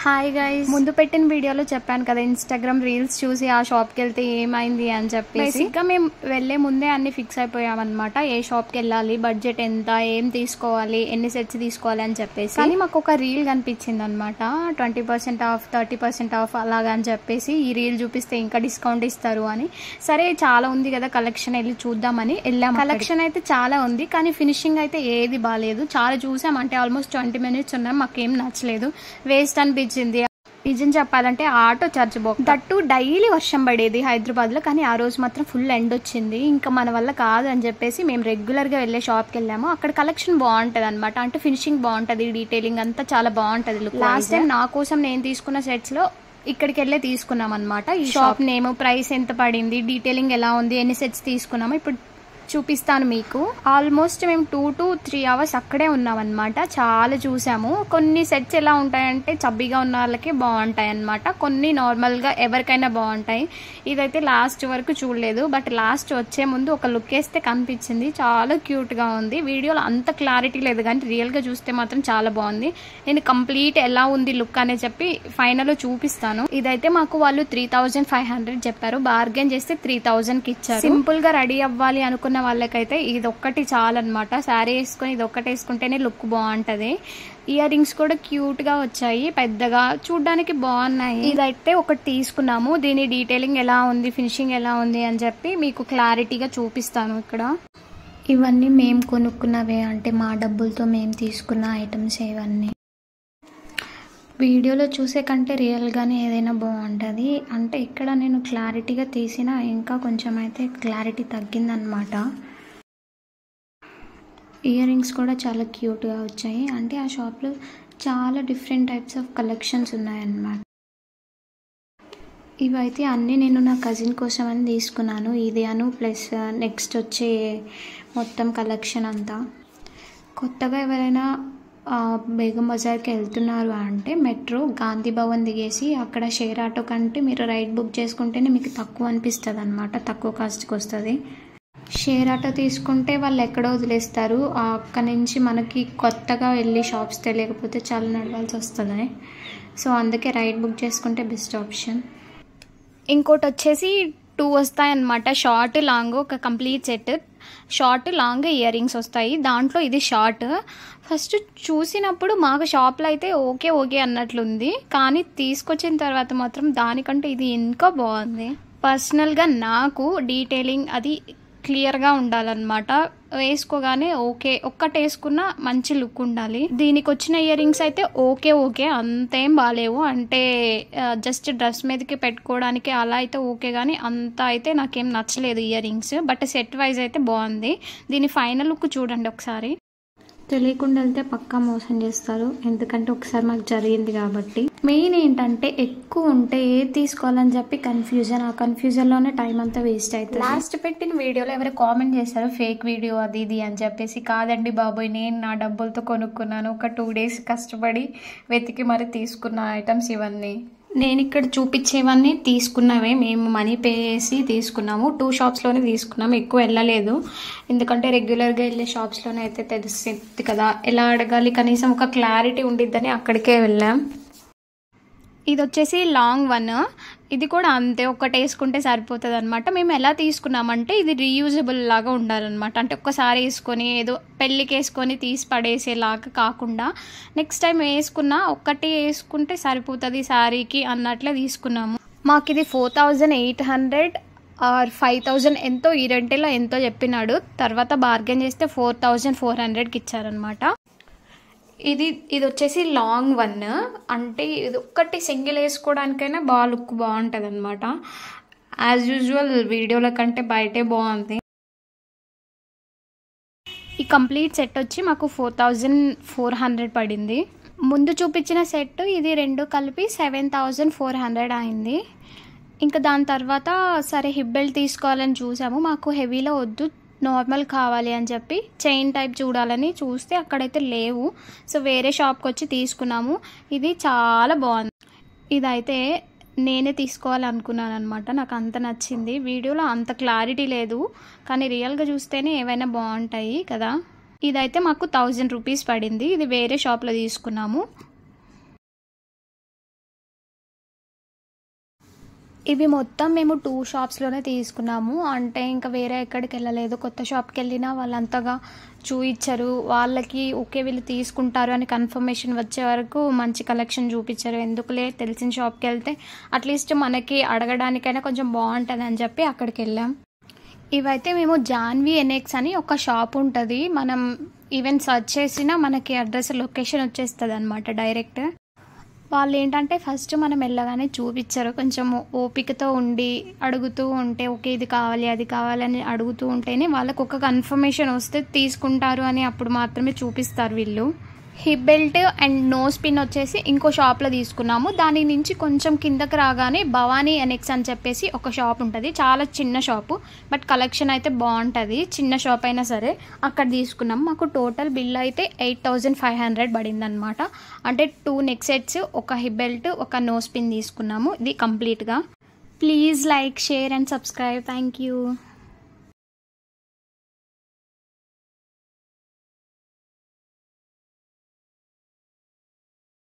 Hi guys, ముందు పెట్టిన వీడియోలో చెప్పాను కదా ఇన్స్టాగ్రామ్ రీల్స్ చూసి ఆ షాప్కి వెళ్తే ఏమైంది అని చెప్పి. బేసిక్గా మేము వెళ్లే ముందే అన్ని ఫిక్స్ అయిపోయామన్నమాట. ఏ షాప్కి వెళ్ళాలి, బడ్జెట్ ఎంత, ఏం తీసుకోవాలి, ఎన్ని సెట్స్ తీసుకోవాలి అని చెప్పేసి. కానీ మాకు ఒక రీల్ కనిపించింది అనమాట, 20% ఆఫ్ 30% ఆఫ్ అలాగా అని చెప్పేసి. ఈ రీల్ చూపిస్తే ఇంకా డిస్కౌంట్ ఇస్తారు అని. సరే చాలా ఉంది కదా కలెక్షన్, వెళ్ళి చూద్దామని వెళ్ళాము. కలెక్షన్ అయితే చాలా ఉంది, కానీ ఫినిషింగ్ అయితే ఏది బాగాలేదు. చాలా చూసాం, అంటే ఆల్మోస్ట్ 20 minutes ఉన్నాం, మాకేం నచ్చలేదు, వేస్ట్ అనిపించింది. నిజం చెప్పాలంటే ఆటో చార్జ్ దట్టు డైలీ వర్షం పడేది హైదరాబాద్లో, కానీ ఆ రోజు మాత్రం ఫుల్ ఎండ్ వచ్చింది. ఇంకా మన వల్ల కాదు అని చెప్పేసి మేము రెగ్యులర్గా వెళ్ళే షాప్కి వెళ్ళాము. అక్కడ కలెక్షన్ బాగుంటుంది అనమాట, అంటే ఫినిషింగ్ బాగుంటుంది, డీటెయిలింగ్ అంతా చాలా బాగుంటుంది. లాస్ట్ టైం నా కోసం నేను తీసుకున్న సెట్స్లో ఇక్కడికి వెళ్ళే తీసుకున్నాం అనమాట. ఈ షాప్ నేమ్, ప్రైస్ ఎంత పడింది, డీటెయిలింగ్ ఎలా ఉంది, ఎన్ని సెట్స్ తీసుకున్నాము ఇప్పుడు చూపిస్తాను మీకు. ఆల్మోస్ట్ మేము 2 to 3 hours అక్కడే ఉన్నాం అనమాట. చాలా చూసాము. కొన్ని సెట్స్ ఎలా ఉంటాయంటే చబ్బీగా ఉన్న వాళ్ళకి బాగుంటాయి అనమాట, కొన్ని నార్మల్గా ఎవరికైనా బాగుంటాయి. ఇదైతే లాస్ట్ వరకు చూడలేదు, బట్ లాస్ట్ వచ్చే ముందు ఒక లుక్ వేస్తే కనిపించింది, చాలా క్యూట్గా ఉంది. వీడియోలో అంత క్లారిటీ లేదు, కానీ రియల్గా చూస్తే మాత్రం చాలా బాగుంది. నేను కంప్లీట్ ఎలా ఉంది లుక్ అనే చెప్పి ఫైనల్లో చూపిస్తాను. ఇదైతే మాకు వాళ్ళు 3500 చెప్పారు, బార్గెన్ చేస్తే 3000కి ఇచ్చారు. సింపుల్గా రెడీ అవ్వాలి అనుకున్న వాళ్ళకైతే ఇది ఒక్కటి చాలన్నమాట. శారీ వేసుకొని ఇది ఒక్కటి వేసుకుంటేనే లుక్ బాగుంటది. ఇయర్ రింగ్స్ కూడా క్యూట్ గా వచ్చాయి, పెద్దగా చూడడానికి బాగున్నాయి. ఇదైతే ఒకటి తీసుకున్నాము. దీని డీటెయిలింగ్ ఎలా ఉంది, ఫినిషింగ్ ఎలా ఉంది అని చెప్పి మీకు క్లారిటీగా చూపిస్తాను. ఇక్కడ ఇవన్నీ మేము కొనుక్కున్నవే, అంటే మా డబ్బులతో మేము తీసుకున్న ఐటమ్స్ ఇవన్నీ. వీడియోలో చూసే కంటే రియల్గానే ఏదైనా బాగుంటుంది. అంటే ఇక్కడ నేను క్లారిటీగా తీసిన ఇంకా కొంచెం అయితే క్లారిటీ తగ్గిందనమాట. ఇయర్ రింగ్స్ కూడా చాలా క్యూట్గా వచ్చాయి. అంటే ఆ షాప్లో చాలా డిఫరెంట్ టైప్స్ ఆఫ్ కలెక్షన్స్ ఉన్నాయన్నమాట. ఇవైతే అన్నీ నేను నా కజిన్ కోసం అని తీసుకున్నాను. ఇది అను ప్లస్ నెక్స్ట్ వచ్చే మొత్తం కలెక్షన్ అంతా. కొత్తగా ఎవరైనా బేగం బజార్కి వెళ్తున్నారు అంటే మెట్రో గాంధీ భవన్ దిగేసి అక్కడ షేర్ ఆటో కంటే మీరు రైడ్ బుక్ చేసుకుంటేనే మీకు తక్కువ అనిపిస్తుంది అనమాట, తక్కువ కాస్ట్కి వస్తుంది. షేర్ ఆటో తీసుకుంటే వాళ్ళు ఎక్కడో వదిలేస్తారు, అక్కడి నుంచి మనకి కొత్తగా వెళ్ళి షాప్స్ తెలియకపోతే చాలా నడవాల్సి వస్తుంది. సో అందుకే రైడ్ బుక్ చేసుకుంటే బెస్ట్ ఆప్షన్. ఇంకోటి వచ్చేసి 2 వస్తాయన్నమాట, షార్ట్ లాంగ్, ఒక complete set. Short long ear rings వస్తాయి, దాంట్లో ఇది షార్ట్. ఫస్ట్ చూసినప్పుడు మాకు షాప్లో అయితే ఓకే అన్నట్లుంది, కానీ తీసుకొచ్చిన తర్వాత మాత్రం దానికంటే ఇది ఇంకా బాగుంది. పర్సనల్గా నాకు డీటెయిలింగ్ అది క్లియర్గా ఉండాలన్నమాట. వేసుకోగానే ఓకే, ఒక్కటి వేసుకున్నా మంచి లుక్ ఉండాలి. దీనికి వచ్చిన ఇయర్ రింగ్స్ అయితే ఓకే అంతేం బాగాలేవు, అంటే జస్ట్ డ్రెస్ మీదకి పెట్టుకోవడానికి అలా అయితే ఓకే, కానీ అంత అయితే నాకేం నచ్చలేదు ear rings. But set wise అయితే బాగుంది. దీని ఫైనల్ లుక్ చూడండి ఒకసారి. తెలియకుండా వెళ్తే పక్కా మోసం చేస్తారు, ఎందుకంటే ఒకసారి మాకు జరిగింది కాబట్టి. మెయిన్ ఏంటంటే ఎక్కువ ఉంటే ఏది తీసుకోవాలని చెప్పి కన్ఫ్యూజన్, ఆ కన్ఫ్యూజన్లోనే టైం అంతా వేస్ట్ అవుతుంది. లాస్ట్ పెట్టిన వీడియోలో ఎవరు కామెంట్ చేశారు ఫేక్ వీడియో అది ఇది అని చెప్పేసి. కాదండి బాబోయ్, నేను నా డబ్బులతో కొనుక్కున్నాను, ఒక 2 days కష్టపడి వెతికి మరి తీసుకున్న ఐటమ్స్ ఇవన్నీ. నేను ఇక్కడ చూపించేవన్నీ తీసుకున్నవే, మేము మనీ పే చేసి తీసుకున్నాము. 2 shops-లోనే తీసుకున్నాము, ఎక్కువ వెళ్ళలేదు, ఎందుకంటే రెగ్యులర్గా వెళ్ళే షాప్స్లోనే అయితే తెలుస్తుంది కదా ఎలా అడగాలి, కనీసం ఒక క్లారిటీ ఉండిద్దని అక్కడికే వెళ్ళాం. ఇది వచ్చేసి లాంగ్ వన్, ఇది కూడా అంతే, ఒక్కటి వేసుకుంటే సరిపోతుంది అనమాట. మేము ఎలా తీసుకున్నామంటే ఇది రీయూజబుల్ లాగా ఉండాలన్నమాట, అంటే ఒక్కసారి వేసుకొని ఏదో పెళ్ళికి వేసుకొని తీసి పడేసేలాగా కాకుండా నెక్స్ట్ టైం వేసుకున్నా ఒక్కటి వేసుకుంటే సరిపోతుంది శారీకి అన్నట్లే తీసుకున్నాము. మాకు ఇది 4800 ఆర్ 5000 ఎంతో, ఈ రెంటిలో ఎంతో చెప్పినాడు. తర్వాత బార్గెన్ చేస్తే 4400కి ఇచ్చారనమాట. ఇది వచ్చేసి లాంగ్ వన్, అంటే ఇది ఒక్కటి సింగిల్ వేసుకోవడానికైనా లుక్ బాగుంటుంది అనమాట. యాజ్ యూజువల్ వీడియోల కంటే బయటే బాగుంది. ఈ కంప్లీట్ సెట్ వచ్చి మాకు 4400 పడింది. ముందు చూపించిన సెట్ ఇది 2 కలిపి 7400 అయింది. ఇంకా దాని తర్వాత సరే హిప్ బెల్ట్ తీసుకోవాలని చూసాము, మాకు హెవీలో వద్దు, నార్మల్ కావాలి అని చెప్పి చైన్ టైప్ చూడాలని చూస్తే అక్కడైతే లేవు. సో వేరే షాప్కి వచ్చి తీసుకున్నాము. ఇది చాలా బాగుంది. ఇదైతే నేనే తీసుకోవాలనుకున్నాను అనమాట, నాకు అంత నచ్చింది. వీడియోలో అంత క్లారిటీ లేదు, కానీ రియల్గా చూస్తేనే ఏవైనా బాగుంటాయి కదా. ఇదైతే మాకు 1000 రూపీస్ పడింది. ఇది వేరే షాప్లో తీసుకున్నాము. ఇవి మొత్తం మేము 2 షాప్స్‌లోనే తీసుకున్నాము. అంటే ఇంకా వేరే ఎక్కడికి వెళ్ళలేదు. కొత్త షాప్‌కి వెళ్ళినా వాళ్ళంతగా చూయించరు. వాళ్ళకి ఓకే వీళ్ళు తీసుకుంటారు అని కన్ఫర్మేషన్ వచ్చే వరకు మంచి కలెక్షన్ చూపించరు. ఎందుకులే తెలిసిన షాప్‌కి వెళ్తే అట్లీస్ట్ మనకి అడగడానికైనా కొంచెం బాగుంటుందని చెప్పి అక్కడికి వెళ్ళాం. ఇవైతే మేము జాన్వి ఎన్ఎక్స్ అని ఒక షాప్ ఉంటుంది. మనం ఈవెన్ సెర్చ్ చేసినా మనకి అడ్రస్ లొకేషన్ వచ్చేస్తుంది అనమాట డైరెక్ట్. వాళ్ళు ఏంటంటే ఫస్ట్ మనం వెళ్ళగానే చూపించరు. కొంచెం ఓపికతో ఉండి అడుగుతూ ఉంటే ఓకే ఇది కావాలి అది కావాలని అడుగుతూ ఉంటేనే వాళ్ళకు ఒక కన్ఫర్మేషన్ వస్తే తీసుకుంటారు అని అప్పుడు మాత్రమే చూపిస్తారు వీళ్ళు. Hip belt and nose pin వచ్చేసి ఇంకో షాప్లో తీసుకున్నాము. దాని నుంచి కొంచెం కిందకి రాగానే భవానీ ఎన్ఎక్స్ అని చెప్పేసి ఒక షాప్ ఉంటుంది. చాలా చిన్న షాపు, బట్ కలెక్షన్ అయితే బాగుంటుంది. చిన్న షాప్ అయినా సరే అక్కడ తీసుకున్నాము. మాకు టోటల్ బిల్ అయితే 8500 పడింది అనమాట. అంటే 2 నెక్ సెట్స్, ఒక హిప్ బెల్ట్, ఒక నోస్ పిన్ తీసుకున్నాము. ఇది కంప్లీట్గా. Please like, share and subscribe. Thank you.